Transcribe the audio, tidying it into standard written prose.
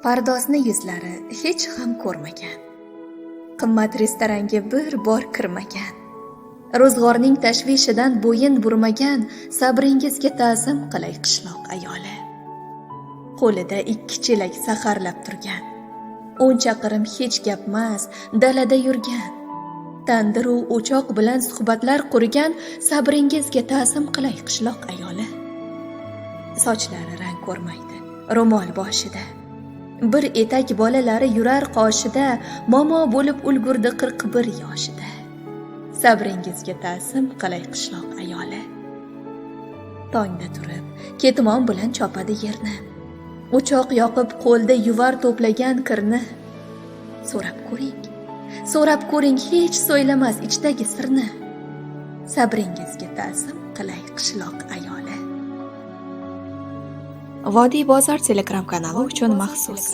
Pardozni yuzlari hech ham ko'rmagan. Qimmat restoranga bir bor kirmagan. Ro'zg'orning tashvishidan bo'yin burmagan, sabringizga ta'zim qilay qishloq ayoli. Qo'lida 2 chelak saharlab turgan. 10 chaqirim hech gapmas, dalada yurgan. Tandiru o'choq bilan suhbatlar qurgan, sabringizga ta'zim qilay qishloq ayoli. Sochlari rang ko'rmaydi, ro'mol boshida. Bir etak bolalari yurar qoshida, momo bo'lib ulgurdi 41 yoshida. Sabringizga ta'zim qilay qishloq ayoli. Tongda turib, ketmon bilan chopadi yerni. O'choq yoqib qo'lda yuvar to'plagan kirni. So'rab ko'ring hech so'ylamas ichdagi sirni. Sabringizga ta'zim qilay qishloq ayoli. Vodiy bozor Telegram kanali uchun maxsus.